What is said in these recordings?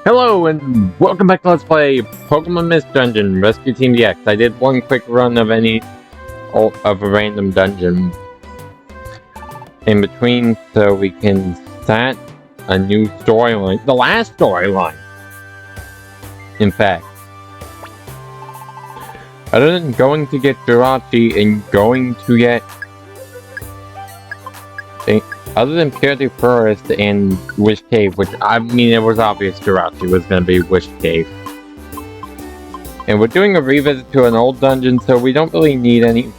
Hello and welcome back to Let's Play Pokemon Mist Dungeon Rescue Team DX. I did one quick run of a random dungeon in between so we can start a new storyline. The last storyline! In fact. Other than going to get Jirachi and going to get... Other than Purity Forest and Wish Cave, which, I mean, it was obvious Jirachi was going to be Wish Cave. And we're doing a revisit to an old dungeon, so we don't really need any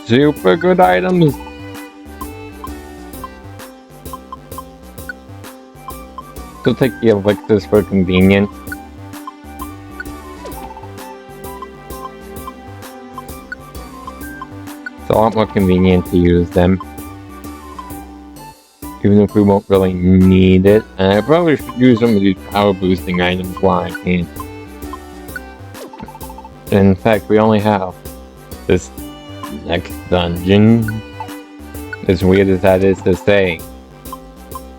super good items. We'll take the elixirs for convenience. It's a lot more convenient to use them. Even if we won't really need it. And I probably should use some of these power boosting items while I can. In fact, we only have this next dungeon, as weird as that is to say,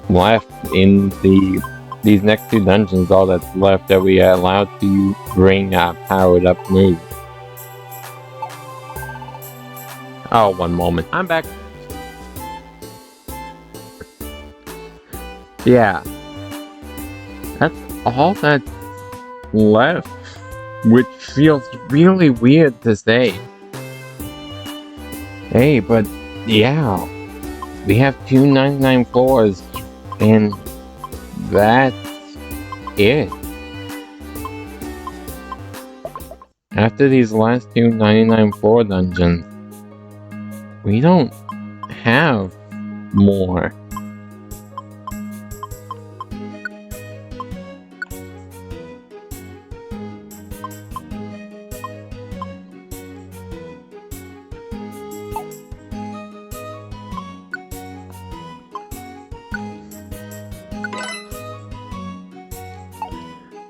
left in these next two dungeons. All that's left that we are allowed to bring our powered up move. Oh, one moment. I'm back. Yeah, that's all that's left, which feels really weird to say. Hey, but yeah, we have 299 floors, and that's it. After these last 299 floor dungeons, we don't have more.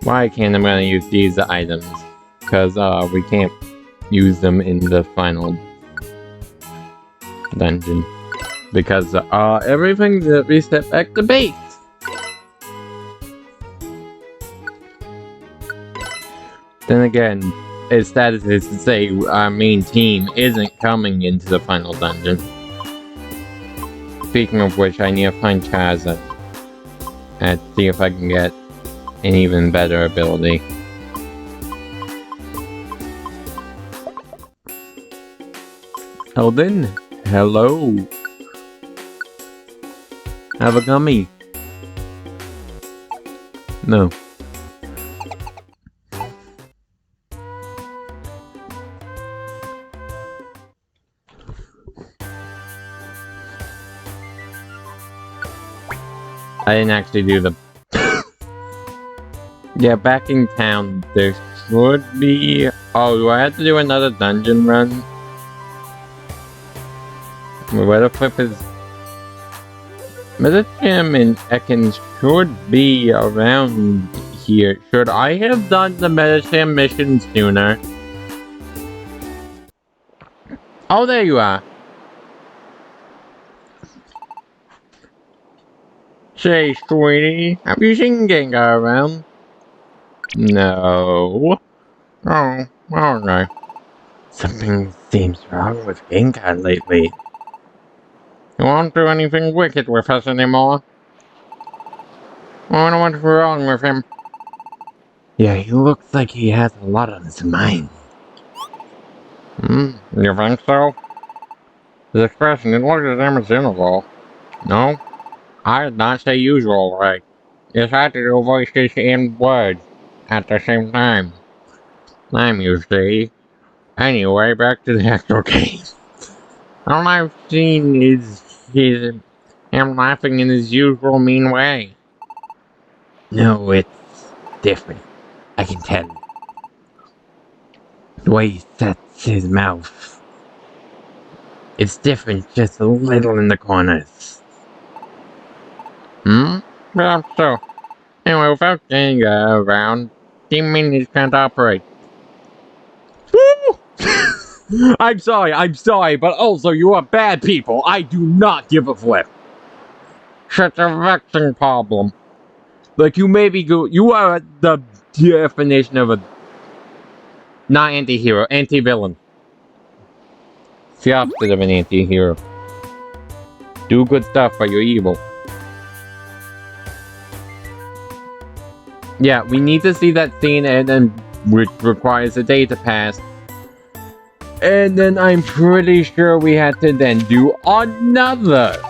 Why can't I gonna use these items? Because we can't use them in the final dungeon. Because everything's reset back to base. Then again, its status is to say our main team isn't coming into the final dungeon. Speaking of which, I need to find Chaza and see if I can get an even better ability. Eldon, hello. Have a gummy. No. I didn't actually do the... Yeah, back in town, there should be... Oh, do I have to do another dungeon run? Where the flip is... Medicham and Ekans should be around here. Should I have done the Medicham mission sooner? Oh, there you are. Say, sweetie, have you seen Gangar around? No. Oh, okay. Something seems wrong with Gangar lately. You won't do anything wicked with us anymore? I wonder what's wrong with him. Yeah, he looks like he has a lot on his mind. You think so? His expression, it looks as if it's interval. No? I did not say usual, right? It's hard to do voices and words at the same time. You see. Anyway, back to the actual game. All I've seen is him laughing in his usual mean way. No, it's different. I can tell. The way he sets his mouth. It's different just a little in the corners. Yeah, so. Anyway, without Gangar around, Team Minions can't operate. Woo! I'm sorry, but also you are bad people. I do not give a flip. Such a vexing problem. Like, you may be good. You are the definition of a... not anti-hero, anti-villain. It's the opposite of an anti-hero. Do good stuff, but you're evil. Yeah, we need to see that scene, and then which requires a day to pass. And then I'm pretty sure we had to then do another...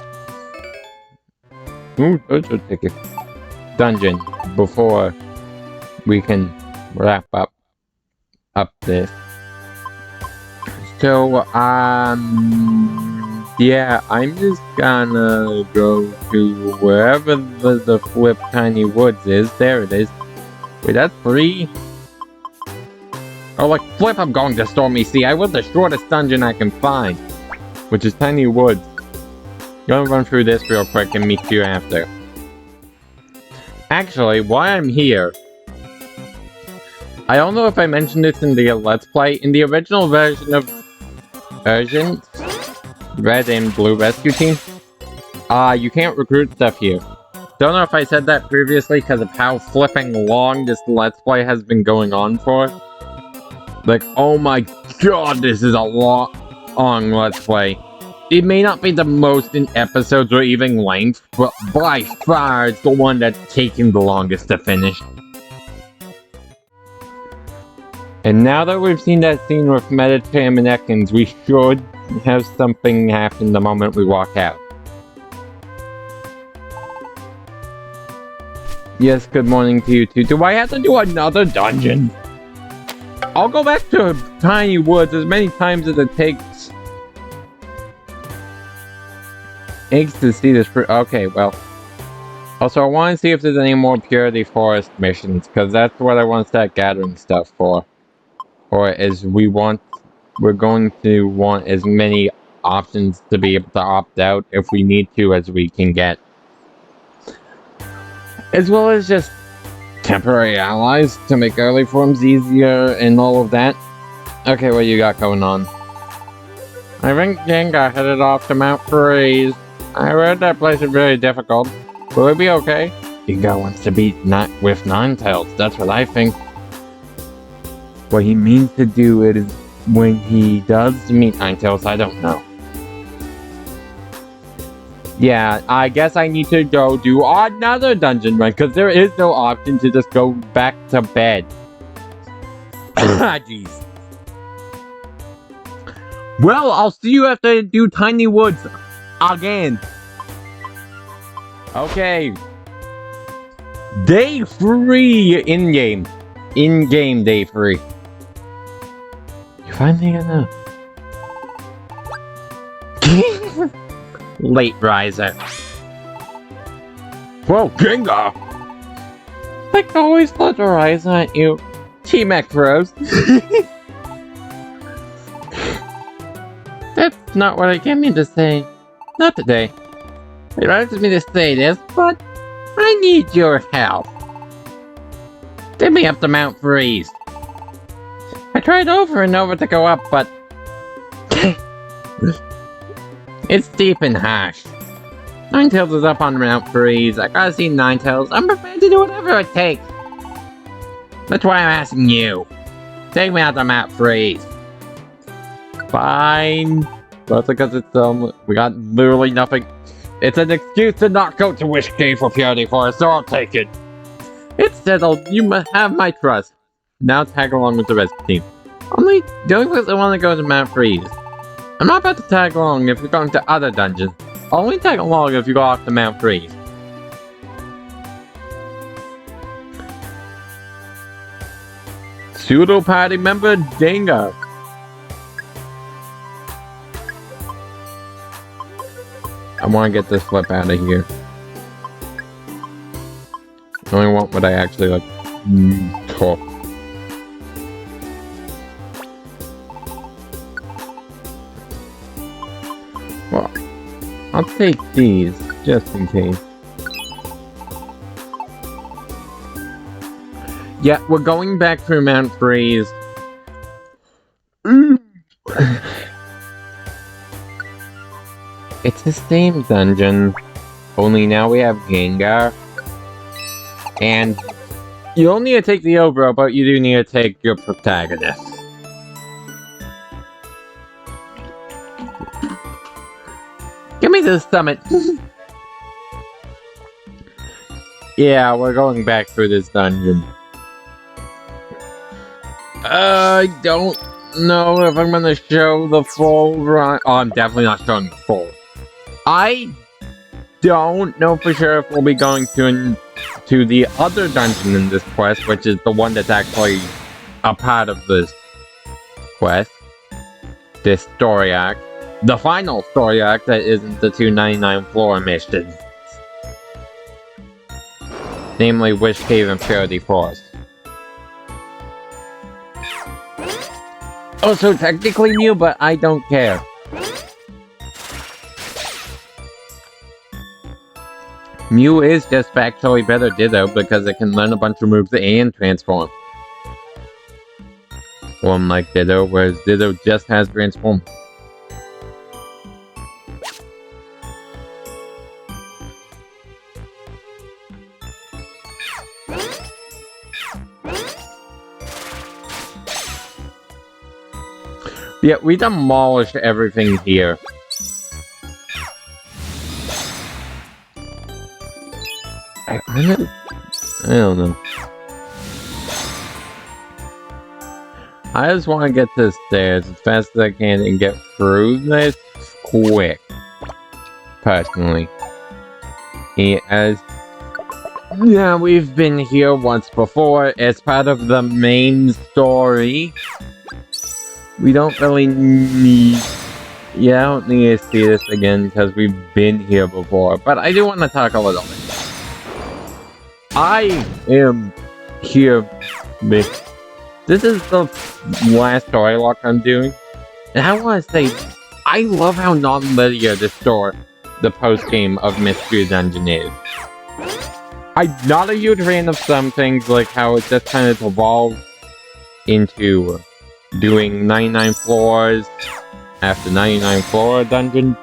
ooh, those will take a dungeon before we can wrap up this. So, yeah, I'm just gonna go to wherever the Flip Tiny Woods is. There it is. Wait, that's 3? Oh, like, Flip, I'm going to Stormy Sea. I want the shortest dungeon I can find, which is Tiny Woods. Gonna run through this real quick and meet you after. Actually, while I'm here, I don't know if I mentioned this in the Let's Play. In the original version of Red and Blue Rescue Team, you can't recruit stuff here. Don't know if I said that previously because of how flipping long this Let's Play has been going on for. Like, oh my god, this is a long Let's Play. It may not be the most in episodes or even length, but by far it's the one that's taking the longest to finish. And now that we've seen that scene with Meditam and Ekans, we should have something happen the moment we walk out. Yes, good morning to you too. Do I have to do another dungeon? I'll go back to Tiny Woods as many times as it takes. To see this. Okay, well. Also, I want to see if there's any more Purity Forest missions, because that's what I want to start gathering stuff for. Or as we're going to want as many options to be able to opt out if we need to as we can get. As well as just temporary allies to make early forms easier and all of that. Okay, what you got going on? I think Gangar headed off to Mount Freeze. I heard that place is very difficult. Will it be okay? Gangar wants to beat with ninetails, that's what I think. What he means to do it is when he does meet ninetails, I don't know. Yeah, I guess I need to go do another dungeon run, because there is no option to just go back to bed. Jeez. Well, I'll see you after I do Tiny Woods again. Okay. Day 3 in-game. In-game day 3. You finally gonna... Late riser. Whoa, Gangar! Like always let the rise at you. T-Mac Bros. That's not what I came in to say. Not today. It hurts me to say this, but I need your help. Get me up to Mount Freeze. I tried over and over to go up, but... it's steep and harsh. Ninetails is up on Mount Freeze. I gotta see Ninetails. I'm prepared to do whatever it takes. That's why I'm asking you. Take me out to Mount Freeze. Fine. That's because it's, we got literally nothing. It's an excuse to not go to Wish Cave for Purity Forest, so I'll take it. It's settled. You must have my trust. Now tag along with the rescue team. The only place I want to go is Mount Freeze. I'm not about to tag along if you're going to other dungeons. I'll only tag along if you go off to Mount Freeze. Pseudo party member Gangar. I want to get this flip out of here. I only want what I actually like. Talk. Well, I'll take these just in case. Yeah, we're going back through Mount Freeze. It's the same dungeon, only now we have Gangar. And you don't need to take the Ogre, but you do need to take your protagonist. Give me the summit. Yeah, we're going back through this dungeon. I don't know if I'm gonna show the full run. Oh, I'm definitely not showing the full. I don't know for sure if we'll be going to the other dungeon in this quest, which is the one that's actually a part of this quest. This story act. The final story act that isn't the 299 floor missions. Namely, Wish Cave and Fairy Forest. Also, technically Mew, but I don't care. Mew is just factually better Ditto because it can learn a bunch of moves and transform. Unlike Ditto, whereas Ditto just has transform. Yeah, we demolished everything here. I don't know. I just want to get to the stairs as fast as I can and get through this quick. Personally. Yeah, we've been here once before as part of the main story. We don't really need... Yeah, I don't need to see this again because we've been here before. But I do want to talk a little bit. I am here... This is the last story lock I'm doing. And I want to say, I love how non-linear the post-game of Mystery Dungeon is. I'm not a huge fan of some things, like how it just kind of evolved into doing 99 floors after 99 floor dungeon.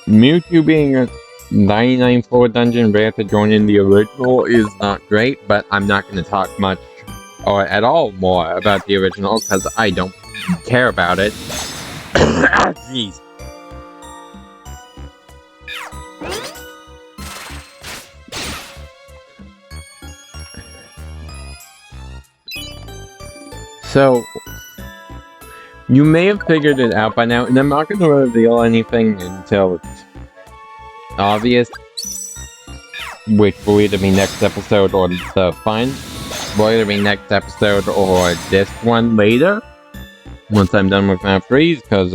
Mewtwo being a 99 floor dungeon right after joining the original is not great, but I'm not going to talk much or at all more about the original because I don't care about it. Jeez. So, you may have figured it out by now, and I'm not going to reveal anything until it's obvious, which will either be next episode or the fine. Will either be next episode or this one later, once I'm done with map freeze, because,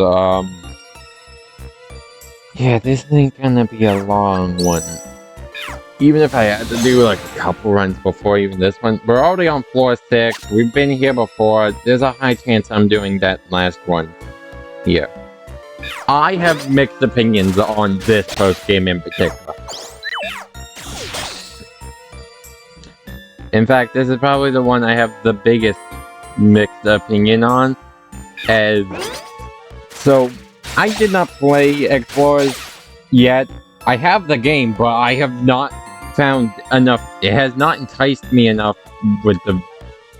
yeah, this ain't gonna be a long one. Even if I had to do like a couple runs before even this one. We're already on floor 6. We've been here before. There's a high chance I'm doing that last one here. I have mixed opinions on this post-game in particular. In fact, this is probably the one I have the biggest mixed opinion on. So, I did not play Explorers yet. I have the game, but I have not found enough. It has not enticed me enough with the...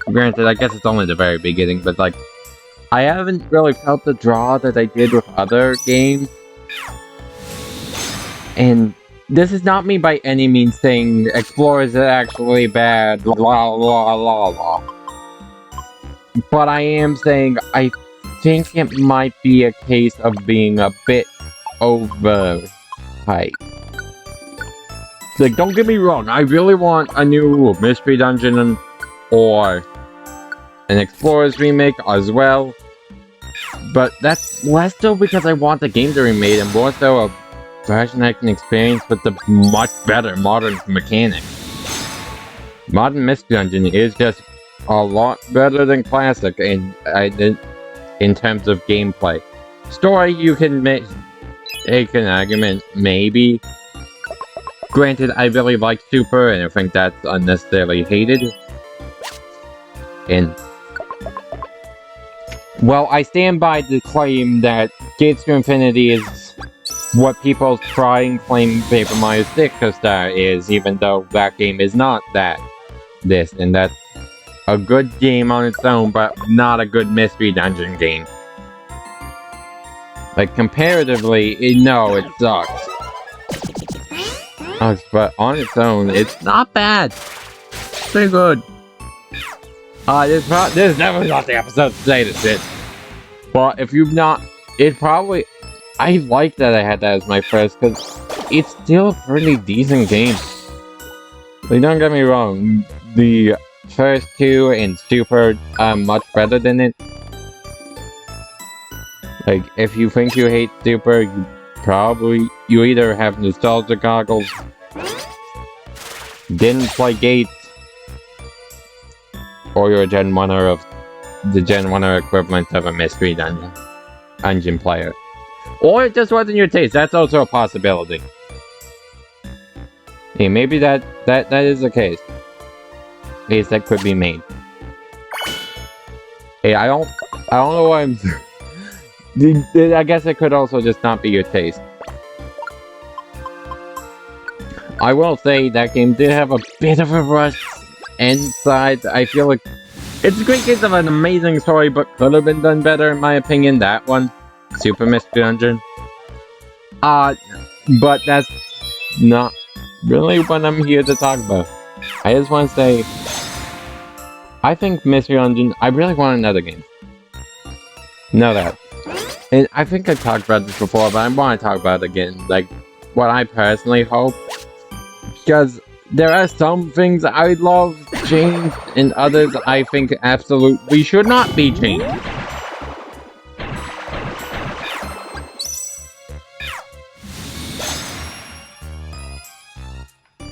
Granted, I guess it's only the very beginning, but like... I haven't really felt the draw that I did with other games. And this is not me by any means saying Explorers are actually bad, la la la la. But I am saying I think it might be a case of being a bit overhyped. Like, don't get me wrong, I really want a new Mystery Dungeon or an Explorers remake as well. But that's less so because I want the game to be remade and more so a version I can experience with the much better modern mechanics. Modern Mystery Dungeon is just a lot better than Classic in terms of gameplay. Story, you can make an argument, maybe. Granted, I really like Super, and I think that's unnecessarily hated. And, well, I stand by the claim that Gates to Infinity is what people try and claim Paper Mario Sticker Star is, even though that game is not this, and that's a good game on its own, but not a good mystery dungeon game. Like, comparatively, no, it sucks. But on its own, it's not bad. It's pretty good. This is definitely not the episode to say this shit. But if you've not, it probably... I like that I had that as my first, because it's still a pretty decent game. Like, don't get me wrong, the first two and Super are much better than it. Like, if you think you hate Super, you either have nostalgia goggles, didn't play Gates, or you're a Gen 1er of the Gen 1er equivalent of a mystery dungeon player. Or it just wasn't your taste. That's also a possibility. Hey, maybe that is the case. Case that could be made. Hey, I don't know why I'm... I guess it could also just not be your taste. I will say that game did have a bit of a rush inside. I feel like it's a great case of an amazing story, but could have been done better in my opinion. That one, Super Mystery Dungeon. But that's not really what I'm here to talk about. I just want to say, I think Mystery Dungeon. I really want another game. Know that. And I think I talked about this before, but I want to talk about it again. Like, what I personally hope. Because there are some things I'd love changed, and others I think absolutely should not be changed.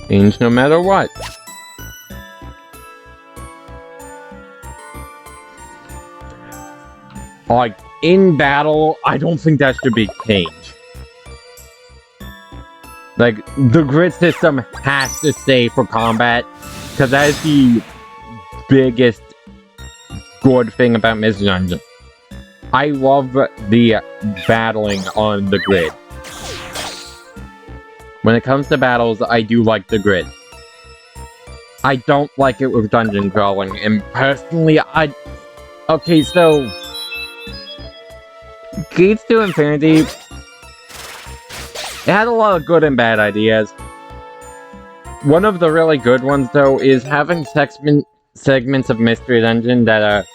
Change no matter what. Like, in battle, I don't think that should be changed. Like, the grid system has to stay for combat, because that is the biggest good thing about Mystery Dungeon. I love the battling on the grid. When it comes to battles, I do like the grid. I don't like it with dungeon crawling, and personally, okay, so... Gates to Infinity... It had a lot of good and bad ideas. One of the really good ones, though, is having segments of Mystery Dungeon that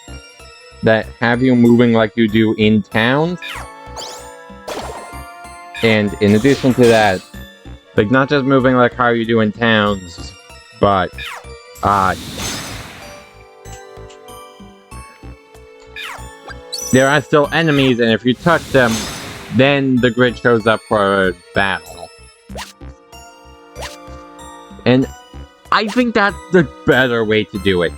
have you moving like you do in towns. And in addition to that, like, not just moving like how you do in towns, but, there are still enemies, and if you touch them, then the grid shows up for a battle. And I think that's the better way to do it.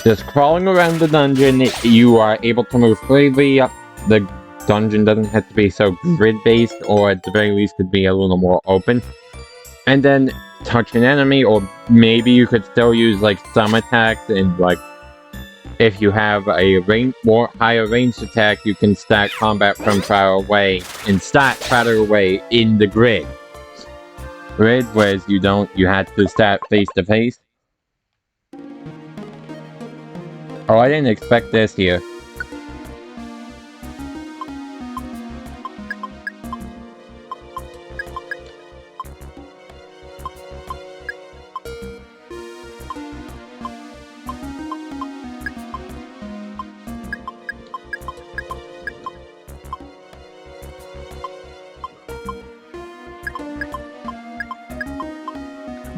Just crawling around the dungeon, you are able to move freely up. The dungeon doesn't have to be so grid-based, or at the very least could be a little more open. And then touch an enemy, or maybe you could still use like some attacks, and like if you have a more higher ranged attack, you can start combat from far away and start farther away in the grid. Whereas you had to start face to face. Oh, I didn't expect this here.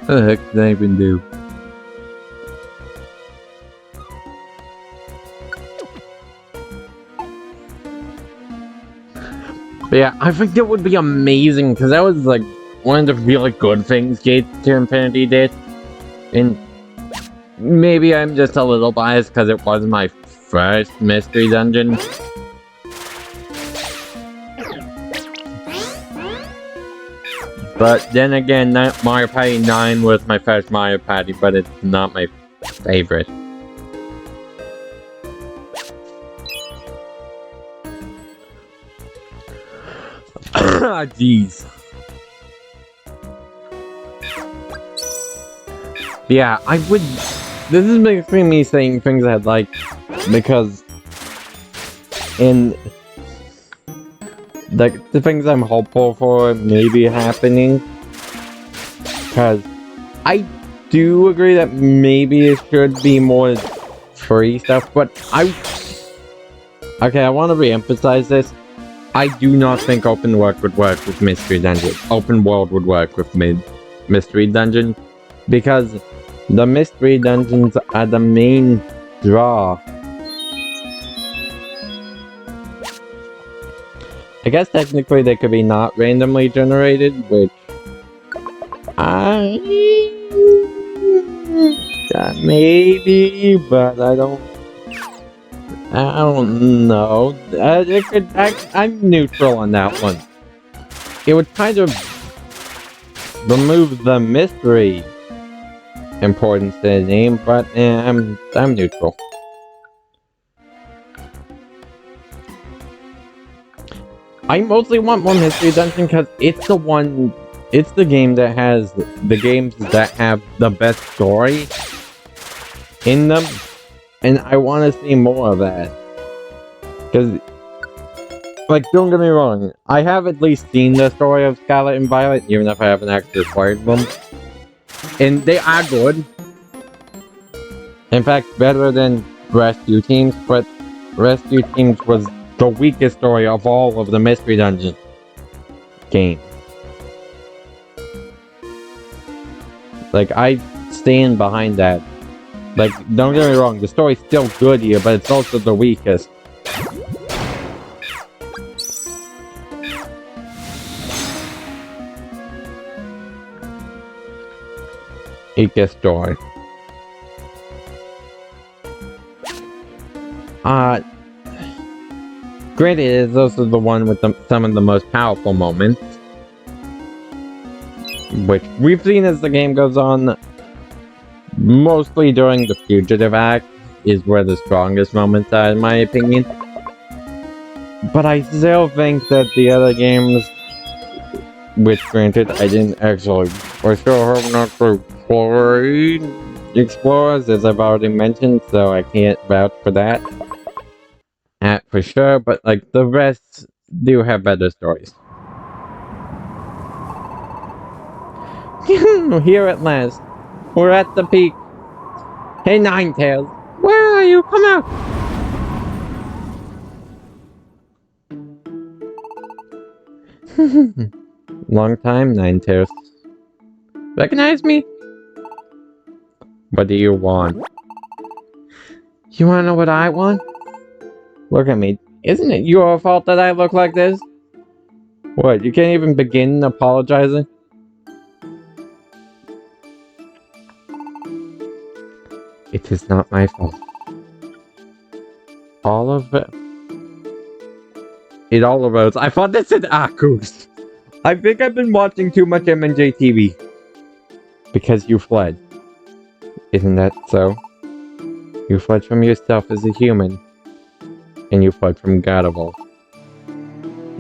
What the heck did I even do? But yeah, I think that would be amazing, because that was like one of the really good things Gates to Infinity did. And maybe I'm just a little biased because it was my first Mystery Dungeon. But then again, Mario Party 9 was my first Mario Party, but it's not my favorite. Jeez. Yeah, I would... This is basically me saying things I'd like, because... in... like, the things I'm hopeful for maybe happening. Because I do agree that maybe it should be more free stuff, but okay, I want to re-emphasize this. I do not think open world would work with Mystery Dungeon. Open world would work with Mystery Dungeon, because the Mystery Dungeons are the main draw. I guess technically they could be not randomly generated, which maybe, but I don't know. I'm neutral on that one. It would kind of remove the mystery importance to the name, but I'm neutral. I mostly want more Mystery Dungeon because it's the game that has the games that have the best story in them, and I want to see more of that. Because, like, don't get me wrong, I have at least seen the story of Scarlet and Violet, even if I haven't actually played them, and they are good. In fact, better than Rescue Teams, but Rescue Teams was the weakest story of all of the Mystery Dungeon games. Like, I stand behind that. Like, don't get me wrong, the story's still good here, but it's also the weakest. Weakest story. Granted, it's also the one with some of the most powerful moments, which we've seen as the game goes on. Mostly during the Fugitive Act is where the strongest moments are, in my opinion. But I still think that the other games, which granted I didn't actually, I still have not played Explorers, as I've already mentioned, so I can't vouch for that for sure, but like the rest do have better stories. Here at last. We're at the peak. Hey, Ninetails, where are you? Come out! Long time, Ninetails. Recognize me? What do you want? You wanna know what I want? Look at me. Isn't it your fault that I look like this? What, you can't even begin apologizing? It is not my fault. All of it. It all arose. I thought this said Akus. I think I've been watching too much MNJ TV. Because you fled. Isn't that so? You fled from yourself as a human. And you fled from Gardevoir.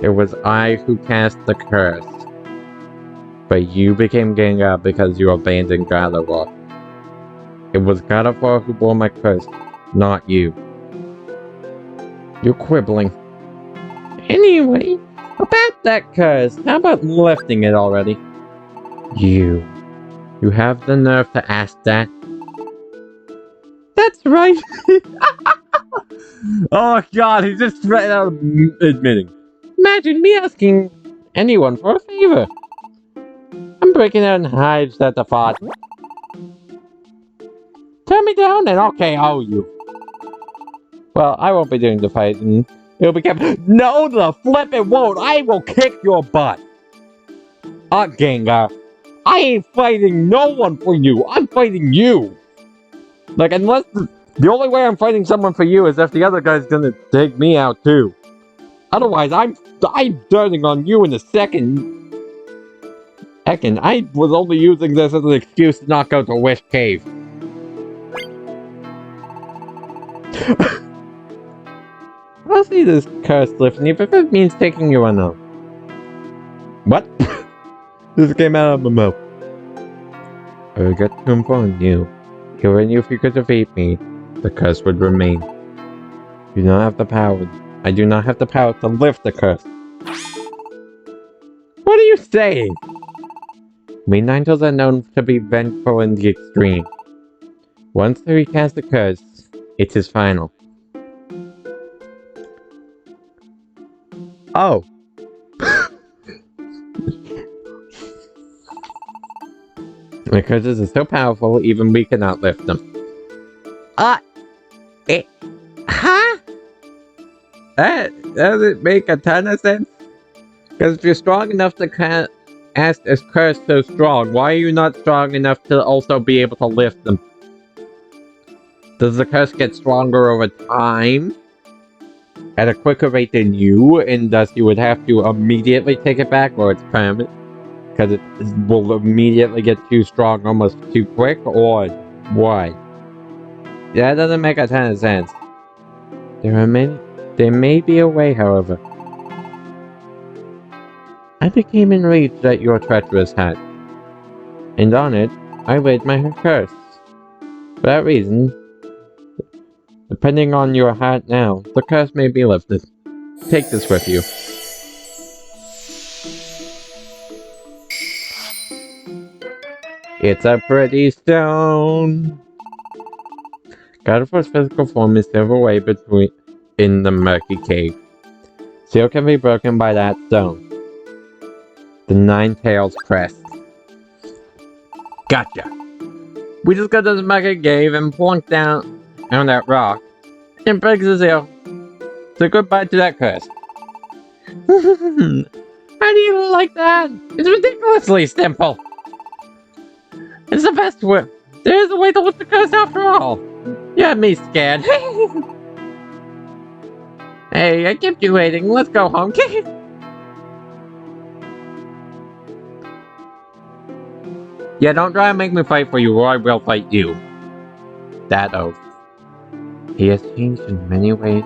It was I who cast the curse. But you became Gangar because you abandoned Gardevoir. It was Gardevoir who bore my curse, not you. You're quibbling. Anyway, about that curse, how about lifting it already? You have the nerve to ask that? That's right! Oh god, he's just straight out admitting. Imagine me asking anyone for a favor. I'm breaking out in hives at the thought. Turn me down and I'll KO you. Well, I won't be doing the fighting. It'll be kept. No, the flip it won't. I will kick your butt. Gengar. I ain't fighting no one for you. I'm fighting you. Like, unless the only way I'm fighting someone for you is if the other guy's gonna take me out too. Otherwise, I'm turning on you in a second. Heckin', I was only using this as an excuse to not go to Wish Cave. I'll see this curse lifting if it means taking you unknown. What? This came out of my mouth. I regret to inform you, even if you could defeat me, the curse would remain. You do not have the power. I do not have the power to lift the curse. What are you saying? We ninetails are known to be vengeful in the extreme. Once they recast the curse, it is final. Oh. The curses are so powerful, even we cannot lift them. Huh? That doesn't make a ton of sense. Because if you're strong enough to cast a curse so strong, why are you not strong enough to also be able to lift them? Does the curse get stronger over time? At a quicker rate than you, and thus you would have to immediately take it back, or it's permanent? Because it will immediately get too strong almost too quick, or what? That doesn't make a ton of sense. There may be a way, however. I became enraged at your treacherous hat, and on it, I laid my curse. For that reason, depending on your hat now, the curse may be lifted. Take this with you. It's a pretty stone! God of War's physical form is several away in the murky cave. Seal can be broken by that stone. The ninetails crest. Gotcha. We just go to the murky cave and plunk down on that rock and breaks the seal. So goodbye to that curse. How do you like that? It's ridiculously simple. It's the best way. There is a way to lift the curse after all. You had me scared. Hey, I kept you waiting. Let's go home. Yeah, don't try and make me fight for you, or I will fight you. That oath. He has changed in many ways,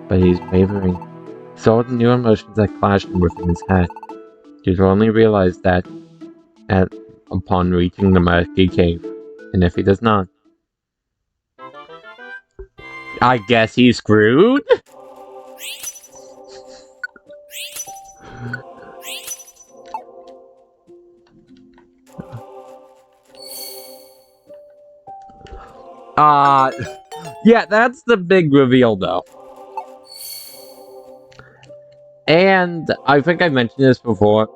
but he's wavering. So the new emotions that clashed within his head. He will only realize that upon reaching the murky cave. And if he does not, I guess he's screwed? Yeah, that's the big reveal, though. And I think I mentioned this before.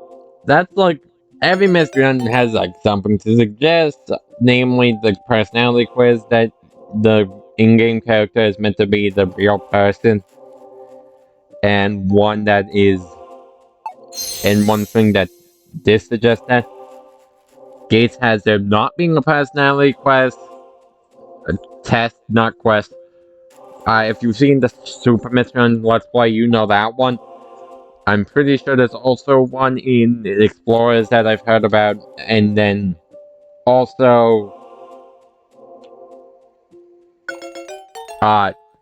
That's like, every mystery run has like something to suggest, namely the personality quiz that the in-game character is meant to be the real person. And one that is, and one thing that this suggests that Gates has there not being a personality quest, a test, not quest. If you've seen the Super Mystery Run Let's Play, you know that one. I'm pretty sure there's also one in Explorers that I've heard about, and then also,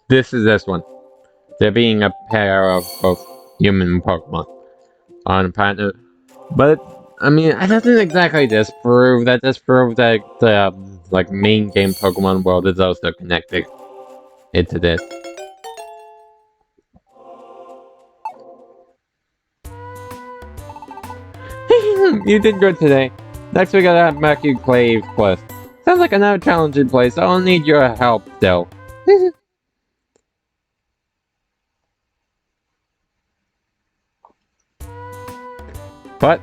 this is this one. There being a pair of both human and Pokemon on a partner. But, I mean, that doesn't exactly disprove that. Disprove that the, like, main game Pokemon world is also connected into this. You did good today. Next we got that Murky Cave quest. Sounds like another challenging place, so I'll need your help still. But,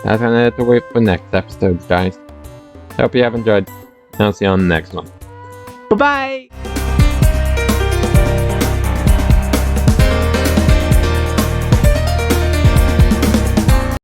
that's gonna have to wait for next episode, guys. Hope you have enjoyed, and I'll see you on the next one. Bye-bye!